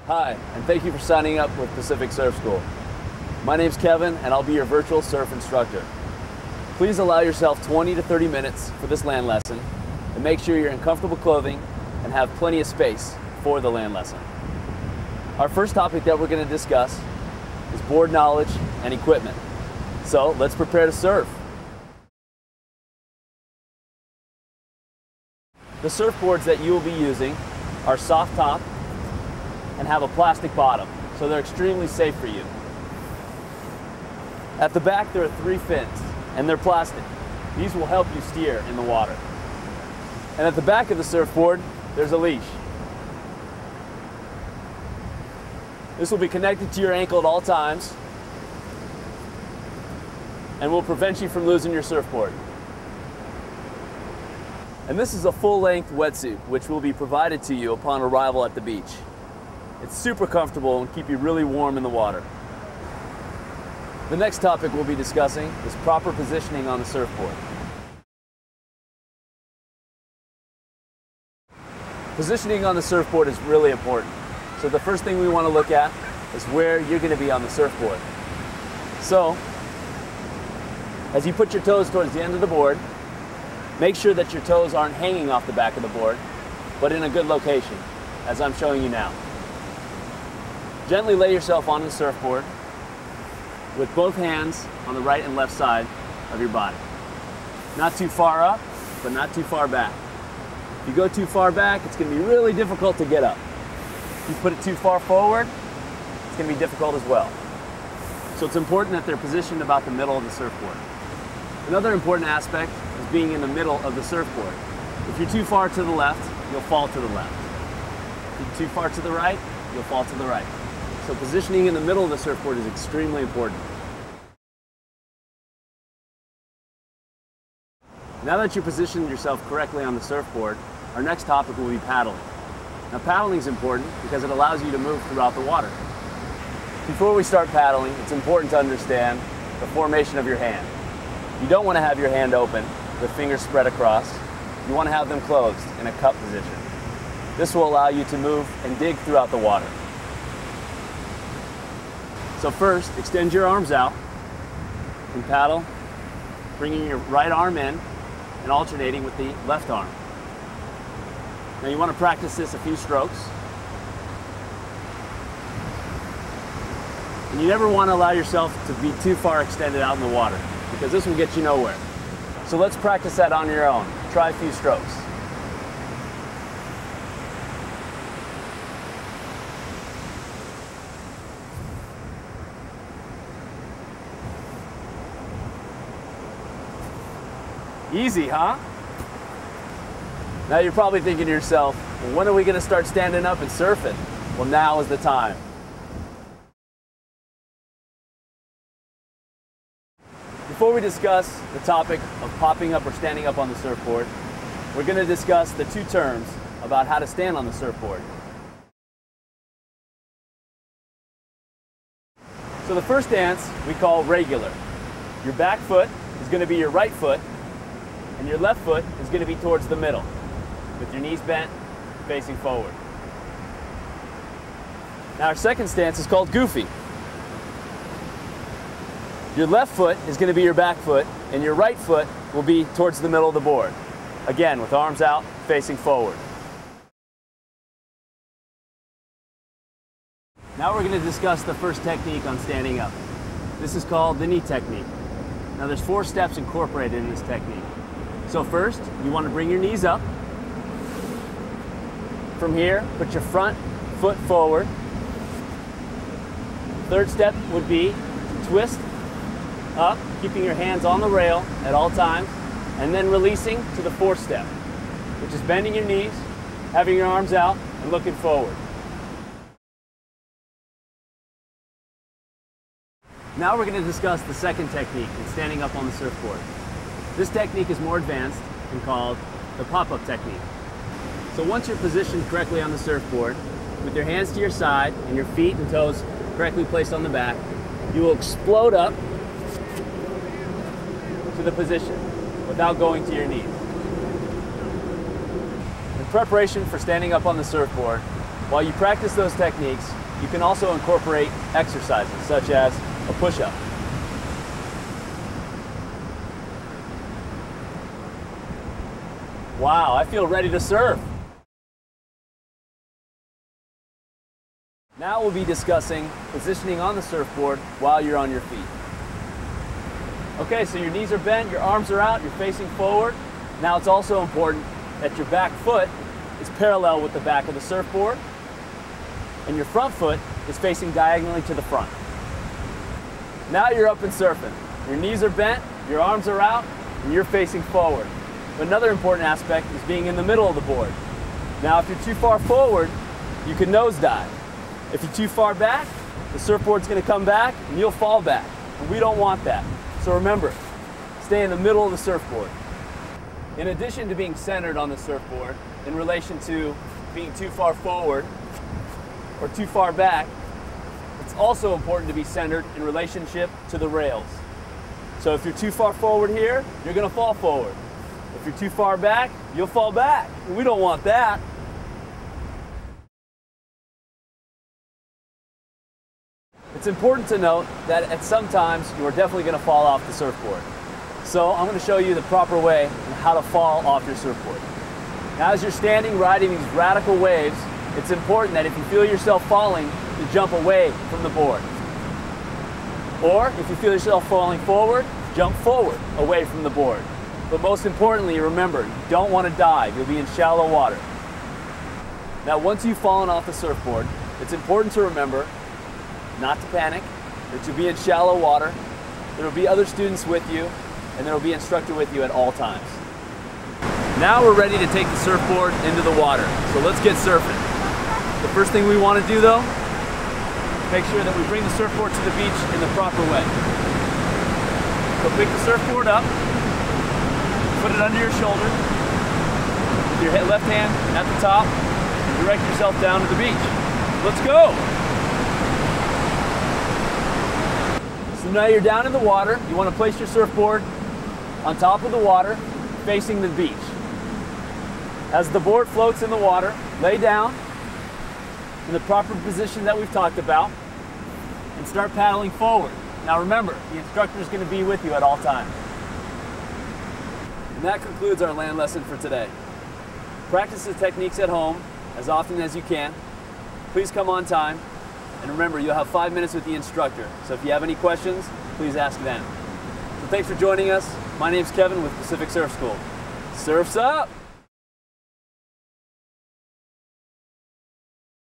Hi, and thank you for signing up with Pacific Surf School. My name's Kevin, and I'll be your virtual surf instructor. Please allow yourself 20 to 30 minutes for this land lesson, and make sure you're in comfortable clothing and have plenty of space for the land lesson. Our first topic that we're going to discuss is board knowledge and equipment. So let's prepare to surf. The surfboards that you will be using are soft top and have a plastic bottom, so they're extremely safe for you. At the back there are 3 fins, and they're plastic. These will help you steer in the water. And at the back of the surfboard, there's a leash. This will be connected to your ankle at all times and will prevent you from losing your surfboard. And this is a full-length wetsuit, which will be provided to you upon arrival at the beach. It's super comfortable and keep you really warm in the water. The next topic we'll be discussing is proper positioning on the surfboard. Positioning on the surfboard is really important. So the first thing we want to look at is where you're going to be on the surfboard. So, as you put your toes towards the end of the board, make sure that your toes aren't hanging off the back of the board, but in a good location, as I'm showing you now. Gently lay yourself on the surfboard with both hands on the right and left side of your body. Not too far up, but not too far back. If you go too far back, it's going to be really difficult to get up. If you put it too far forward, it's going to be difficult as well. So it's important that they're positioned about the middle of the surfboard. Another important aspect is being in the middle of the surfboard. If you're too far to the left, you'll fall to the left. If you're too far to the right, you'll fall to the right. So positioning in the middle of the surfboard is extremely important. Now that you've positioned yourself correctly on the surfboard, our next topic will be paddling. Now paddling is important because it allows you to move throughout the water. Before we start paddling, it's important to understand the formation of your hand. You don't want to have your hand open with fingers spread across. You want to have them closed in a cup position. This will allow you to move and dig throughout the water. So first, extend your arms out and paddle, bringing your right arm in and alternating with the left arm. Now you want to practice this a few strokes. And you never want to allow yourself to be too far extended out in the water, because this will get you nowhere. So let's practice that on your own. Try a few strokes. Easy, huh? Now you're probably thinking to yourself, well, when are we going to start standing up and surfing? Well, now is the time. Before we discuss the topic of popping up or standing up on the surfboard, we're going to discuss the 2 terms about how to stand on the surfboard. So the first stance we call regular. Your back foot is going to be your right foot, and your left foot is going to be towards the middle, with your knees bent, facing forward. Now our second stance is called goofy. Your left foot is going to be your back foot, and your right foot will be towards the middle of the board. Again, with arms out, facing forward. Now we're going to discuss the first technique on standing up. This is called the knee technique. Now there's 4 steps incorporated in this technique. So first, you want to bring your knees up. From here, put your front foot forward. Third step would be to twist up, keeping your hands on the rail at all times, and then releasing to the 4th step, which is bending your knees, having your arms out, and looking forward. Now we're going to discuss the second technique in standing up on the surfboard. This technique is more advanced and called the pop-up technique. So once you're positioned correctly on the surfboard, with your hands to your side and your feet and toes correctly placed on the back, you will explode up to the position without going to your knees. In preparation for standing up on the surfboard, While you practice those techniques, you can also incorporate exercises such as a push-up. Wow, I feel ready to surf. Now we'll be discussing positioning on the surfboard while you're on your feet. Okay, so your knees are bent, your arms are out, you're facing forward. Now it's also important that your back foot is parallel with the back of the surfboard, and your front foot is facing diagonally to the front. Now you're up and surfing. Your knees are bent, your arms are out, and you're facing forward. But another important aspect is being in the middle of the board. Now if you're too far forward, you can nosedive. If you're too far back, the surfboard's going to come back and you'll fall back. And we don't want that. So remember, stay in the middle of the surfboard. In addition to being centered on the surfboard, in relation to being too far forward or too far back, it's also important to be centered in relationship to the rails. So if you're too far forward here, you're going to fall forward. If you're too far back, you'll fall back. And we don't want that. It's important to note that at some times you are definitely going to fall off the surfboard. So I'm going to show you the proper way on how to fall off your surfboard. Now as you're standing riding these radical waves, it's important that if you feel yourself falling, you jump away from the board. Or if you feel yourself falling forward, jump forward away from the board. But most importantly, remember, you don't want to dive. You'll be in shallow water. Now once you've fallen off the surfboard, it's important to remember not to panic, that you'll be in shallow water, there will be other students with you, and there will be an instructor with you at all times. Now we're ready to take the surfboard into the water, so let's get surfing. The first thing we want to do though, make sure that we bring the surfboard to the beach in the proper way. So pick the surfboard up, put it under your shoulder, with your left hand at the top, and direct yourself down to the beach. Let's go! So now you're down in the water, you want to place your surfboard on top of the water, facing the beach. As the board floats in the water, lay down in the proper position that we've talked about and start paddling forward. Now remember, the instructor is going to be with you at all times. And that concludes our land lesson for today. Practice the techniques at home as often as you can. Please come on time. And remember, you'll have 5 minutes with the instructor. So if you have any questions, please ask them. So thanks for joining us. My name's Kevin with Pacific Surf School. Surf's up!